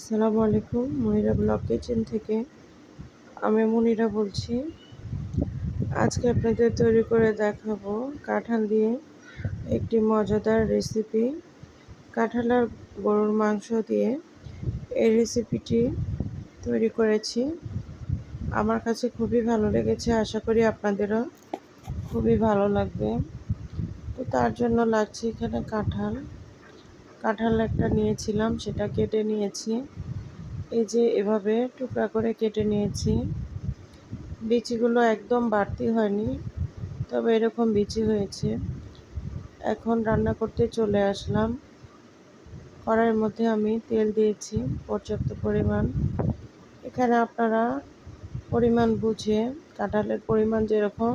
আসসালামু আলাইকুম, Monira blog kitchen থেকে আমি মনিরা বলছি। আজকে আপনাদের তৈরি করে দেখাবো কাঁঠাল দিয়ে একটি মজাদার রেসিপি। কাঁঠাল আর গরুর মাংস দিয়ে এই রেসিপিটি তৈরি করেছি। আমার কাছে খুবই ভালো লেগেছে, আশা করি আপনাদেরও খুবই ভালো লাগবে। তো তার জন্য লাগছে এখানে কাঁঠাল একটা নিয়েছিলাম, সেটা কেটে নিয়েছি। এই যে এভাবে টুকরা করে কেটে নিয়েছি। বিচিগুলো একদম বাড়তি হয়নি, তবে এরকম বিচি হয়েছে। এখন রান্না করতে চলে আসলাম। কড়াইয়ের মধ্যে আমি তেল দিয়েছি পর্যাপ্ত পরিমাণ। এখানে আপনারা পরিমাণ বুঝে, কাঁঠালের পরিমাণ যেরকম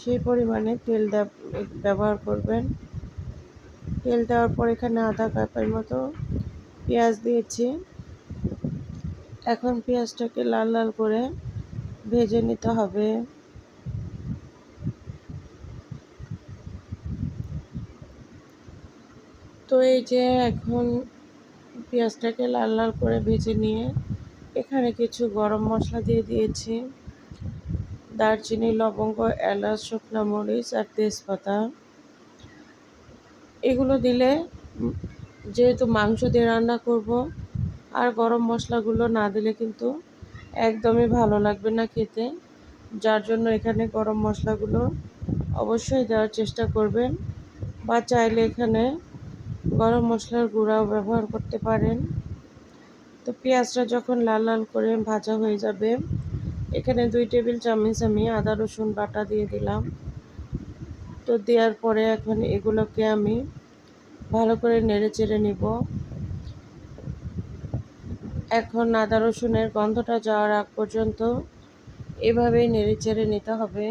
সেই পরিমাণে তেল ব্যবহার করবেন। তেল দেওয়ার পর এখানে আধা কাপের মতো পেঁয়াজ দিয়েছি। এখন পেঁয়াজটাকে লাল লাল করে ভেজে নিতে হবে। তো এই যে এখন পেঁয়াজটাকে লাল লাল করে ভেজে নিয়ে এখানে কিছু গরম মশলা দিয়ে দিয়েছি। দারচিনি, লবঙ্গ, এলাচ, শুকনো মরিচ আর তেজপাতা। এগুলো দিলে যেহেতু মাংস দিয়ে রান্না করব, আর গরম মশলাগুলো না দিলে কিন্তু একদমই ভালো লাগবে না খেতে। যার জন্য এখানে গরম মশলাগুলো অবশ্যই দেওয়ার চেষ্টা করবেন, বা চাইলে এখানে গরম মশলার গুঁড়াও ব্যবহার করতে পারেন। তো পেঁয়াজটা যখন লাল লাল করে ভাজা হয়ে যাবে, এখানে 2 টেবিল চামচ আমি আদা রসুন বাটা দিয়ে দিলাম। তো দেওয়ার পরে এখন এগুলোকে আমি ভালো করে নেড়ে চেড়ে নিব। এখন আদা রসুনের গন্ধটা যাওয়ার আগ পর্যন্ত এভাবেই নেড়ে চেড়ে নিতে হবে।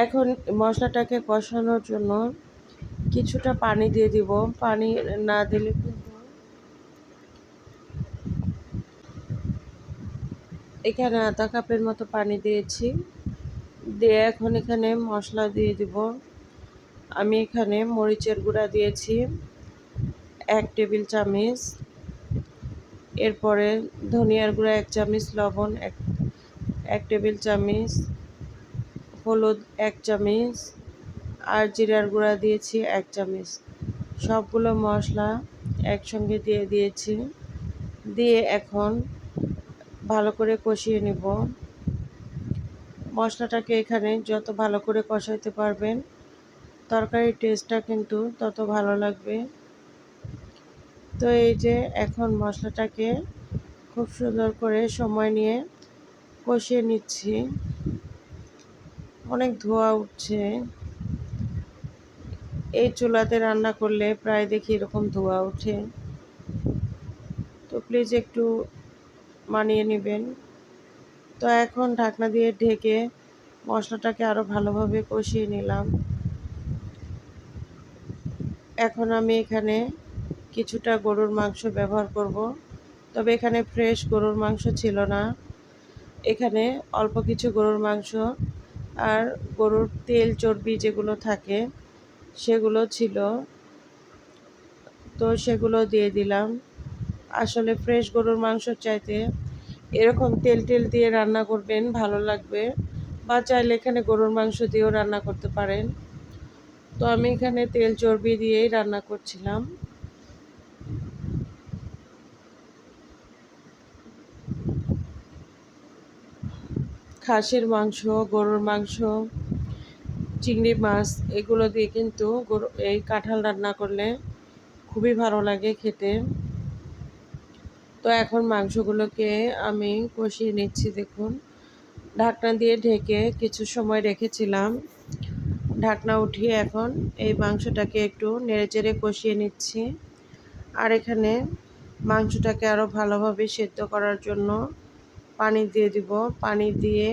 এখন মশলাটাকে কষানোর জন্য কিছুটা পানি দিয়ে দিব। পানি না দিলে কিন্তু এখানে আধা কাপের মতো পানি দিয়েছি। দিয়ে এখন এখানে মশলা দিয়ে দিব। আমি এখানে মরিচের গুঁড়া দিয়েছি 1 টেবিল চামচ। এরপরে ধনিয়ার গুঁড়া 1 চামচ, লবণ 1 টেবিল চামচ, হলুদ 1 চামচ আর জিরার গুঁড়া দিয়েছি 1 চামচ। সবগুলো মশলা একসঙ্গে দিয়ে দিয়েছি। দিয়ে এখন ভালো করে কষিয়ে নেব। মশলাটাকে এখানে যত ভালো করে কষাইতে পারবেন, তরকারির টেস্টটা কিন্তু তত ভালো লাগবে। তো এই যে এখন মশলাটাকে খুব সুন্দর করে সময় নিয়ে কষিয়ে নিচ্ছি। অনেক ধোঁয়া উঠছে। এই চুলাতে রান্না করলে প্রায় দেখি এরকম ধোঁয়া ওঠে। তো প্লিজ একটু মানিয়ে নেবেন। তো এখন ঢাকনা দিয়ে ঢেকে মশলাটাকে আরও ভালোভাবে কষিয়ে নিলাম। এখন আমি এখানে কিছুটা গরুর মাংস ব্যবহার করব, তবে এখানে ফ্রেশ গরুর মাংস ছিল না। এখানে অল্প কিছু গরুর মাংস আর গরুর তেল চর্বি যেগুলো থাকে সেগুলো ছিল, তো সেগুলো দিয়ে দিলাম। আসলে ফ্রেশ গরুর মাংসর চাইতে এরকম তেল তেল দিয়ে রান্না করবেন, ভালো লাগবে। বা চাইলে এখানে গরুর মাংস দিয়েও রান্না করতে পারেন। তো আমি এখানে তেল চর্বি দিয়েই রান্না করছিলাম। খাসির মাংস, গরুর মাংস, চিংড়ি মাছ এগুলো দিয়ে কিন্তু এই কাঁঠাল রান্না করলে খুবই ভালো লাগে খেতে। তো এখন মাংসগুলোকে আমি কষিয়ে নিচ্ছি। দেখুন, ঢাকনা দিয়ে ঢেকে কিছু সময় রেখেছিলাম। ঢাকনা উঠিয়ে এখন এই মাংসটাকে একটু নেড়েচেড়ে কষিয়ে নিচ্ছি। আর এখানে মাংসটাকে আরও ভালোভাবে সেদ্ধ করার জন্য পানি দিয়ে দিব। পানি দিয়ে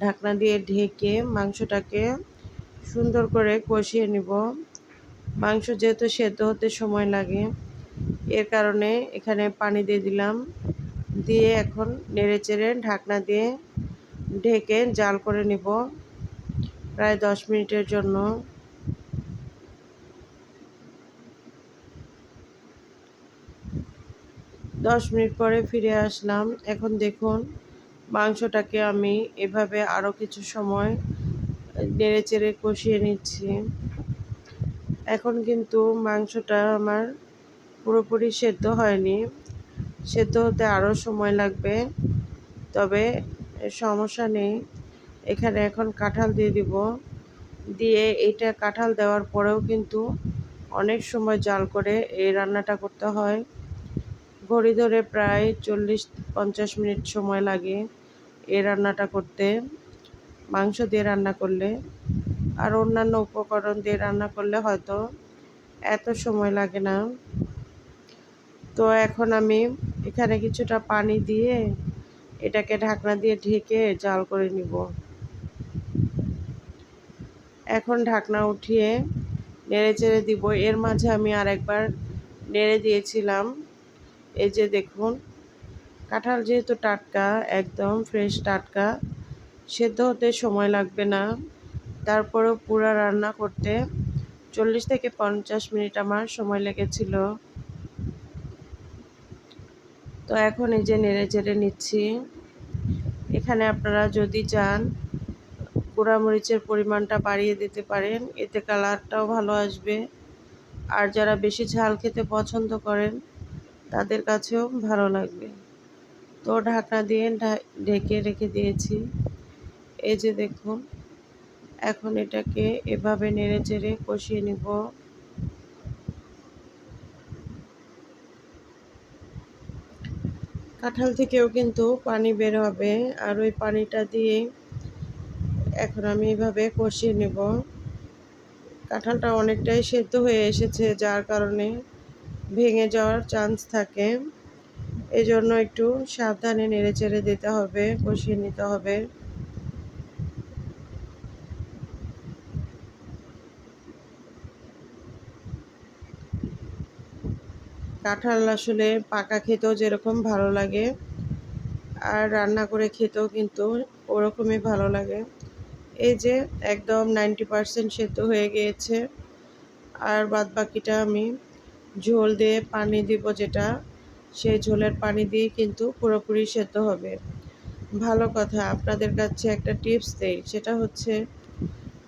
ঢাকনা দিয়ে ঢেকে মাংসটাকে সুন্দর করে কষিয়ে নিব। মাংস যেহেতু সেদ্ধ হতে সময় লাগে, এর কারণে এখানে পানি দিয়ে দিলাম। দিয়ে এখন নেড়েচেড়ে ঢাকনা দিয়ে ঢেকে জাল করে নিব প্রায় 10 মিনিটের জন্য। 10 মিনিট পরে ফিরে আসলাম। এখন দেখুন মাংসটাকে আমি এভাবে আরও কিছু সময় নেড়েচেড়ে কষিয়ে নিচ্ছি। এখন কিন্তু মাংসটা আমার পুরোপুরি সেদ্ধ হয়নি, সেদ্ধ হতে আরও সময় লাগবে, তবে সমস্যা নেই। এখানে এখন কাঁঠাল দিয়ে দিব। দিয়ে এটা কাঁঠাল দেওয়ার পরেও কিন্তু অনেক সময় জাল করে এই রান্নাটা করতে হয়। ঘড়ি ধরে প্রায় 40-50 মিনিট সময় লাগে এই রান্নাটা করতে, মাংস দিয়ে রান্না করলে। আর অন্যান্য উপকরণ দিয়ে রান্না করলে হয়তো এত সময় লাগে না। তো এখন আমি এখানে কিছুটা পানি দিয়ে এটাকে ঢাকনা দিয়ে ঢেকে জাল করে নিব। এখন ঢাকনা উঠিয়ে নেড়ে চেড়ে দিব। এর মাঝে আমি আরেকবার নেড়ে দিয়েছিলাম। এই যে দেখুন, কাঁঠাল যেহেতু টাটকা, একদম ফ্রেশ টাটকা, সেদ্ধ হতে সময় লাগবে না। তারপরেও পুরা রান্না করতে 40-50 মিনিট আমার সময় লেগেছিল। তো এখন এই যে নেড়ে চেড়ে নিচ্ছি। এখানে আপনারা যদি চান গুঁড়ামরিচের পরিমাণটা বাড়িয়ে দিতে পারেন, এতে কালারটাও ভালো আসবে। আর যারা বেশি ঝাল খেতে পছন্দ করেন তাদের কাছেও ভালো লাগবে। তো ঢাকনা দিয়ে ঢেকে রেখে দিয়েছি। এই যে দেখুন, এখন এটাকে এভাবে নেড়ে চেড়ে কষিয়ে নিব। কাঁঠাল থেকেও কিন্তু পানি বের হবে, আর ওই পানিটা দিয়ে এখন আমি এভাবে কষিয়ে নেব। কাঁঠালটা অনেকটাই সেদ্ধ হয়ে এসেছে, যার কারণে ভেঙে যাওয়ার চান্স থাকে। এজন্য একটু সাবধানে নেড়ে চেড়ে দিতে হবে, কষিয়ে নিতে হবে। কাঁঠাল আসলে পাকা খেতেও যেরকম ভালো লাগে, আর রান্না করে খেতেও কিন্তু ওরকমই ভালো লাগে। এই যে একদম 90% সেদ্ধ হয়ে গিয়েছে। আর বাদবাকিটা আমি ঝোল দিয়ে পানি দিব, যেটা সেই ঝোলের পানি দিয়ে কিন্তু পুরোপুরি সেদ্ধ হবে। ভালো কথা, আপনাদের কাছে একটা টিপস দেই, সেটা হচ্ছে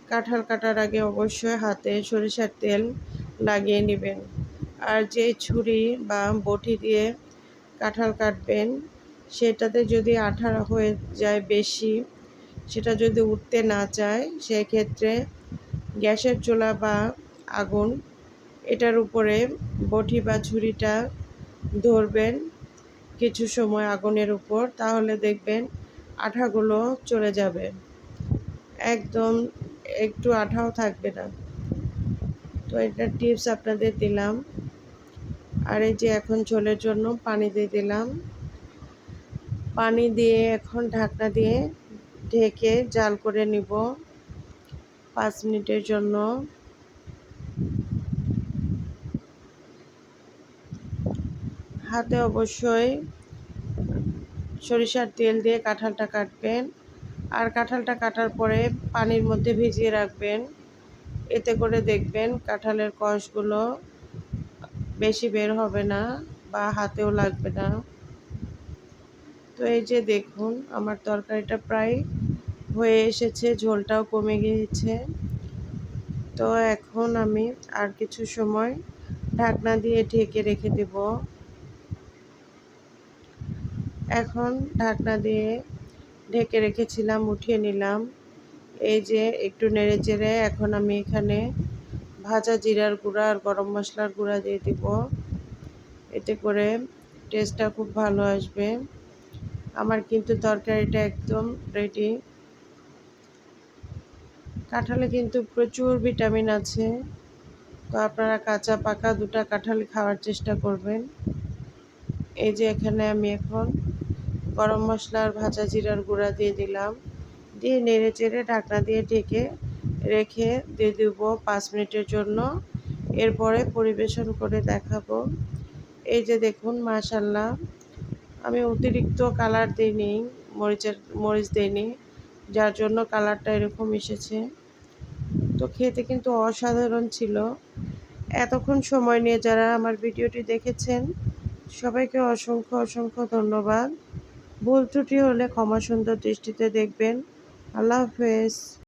কাঁঠাল কাটার আগে অবশ্যই হাতে সরিষার তেল লাগিয়ে নেবেন। আর যে ছুরি বা বটি দিয়ে কাঁঠাল কাটবেন, সেটাতে যদি আঠা হয়ে যায় বেশি, সেটা যদি উঠতে না চায়, সেক্ষেত্রে গ্যাসের চুলা বা আগুন, এটার উপরে বটি বা ছুরিটা ধরবেন কিছু সময় আগুনের উপর, তাহলে দেখবেন আঠাগুলো চলে যাবে, একদম একটু আঠাও থাকবে না। তো এটা টিপস আপনাদের দিলাম। আর এই যে এখন ঝোলের জন্য পানি দিয়ে দিলাম। পানি দিয়ে এখন ঢাকনা দিয়ে ঢেকে জাল করে নিব 5 মিনিটের জন্য। হাতে অবশ্যই সরিষার তেল দিয়ে কাঁঠালটা কাটবেন। আর কাঁঠালটা কাটার পরে পানির মধ্যে ভিজিয়ে রাখবেন। এতে করে দেখবেন কাঁঠালের কষগুলো বেশি বের হবে না বা হাতেও লাগবে না। তো এই যে দেখুন, আমার তরকারিটা প্রায় হয়ে এসেছে, ঝোলটাও কমে গিয়েছে। তো এখন আমি আর কিছু সময় ঢাকনা দিয়ে ঢেকে রেখে দেব। এখন ঢাকনা দিয়ে ঢেকে রেখেছিলাম, উঠিয়ে নিলাম। এই যে একটু নেড়ে চেড়ে এখন আমি এখানে ভাজা জিরার গুঁড়া আর গরম মশলার গুঁড়া দিয়ে দিব। এতে করে টেস্টটা খুব ভালো আসবে। আমার কিন্তু তরকারিটা একদম রেডি। কাঁঠালে কিন্তু প্রচুর ভিটামিন আছে, তো আপনারা কাঁচা পাকা দুটা কাঁঠাল খাওয়ার চেষ্টা করবেন। এই যে এখানে আমি এখন গরম মশলা আর ভাজা জিরার গুঁড়া দিয়ে দিলাম, দিয়ে নেড়ে চেড়ে ঢাকনা দিয়ে ঢেকে রেখে দিয়ে দেবো 5 মিনিটের জন্য। এরপরে পরিবেশন করে দেখাবো। এই যে দেখুন, মাশাআল্লাহ আমি অতিরিক্ত কালার দিইনি, মরিচ দিইনি, যার জন্য কালারটা এরকম এসেছে। তো খেতে কিন্তু অসাধারণ ছিল। এতক্ষণ সময় নিয়ে যারা আমার ভিডিওটি দেখেছেন সবাইকে অসংখ্য অসংখ্য ধন্যবাদ। ভুল ত্রুটি হলে ক্ষমা সুন্দর দৃষ্টিতে দেখবেন। আল্লাহ হাফেজ।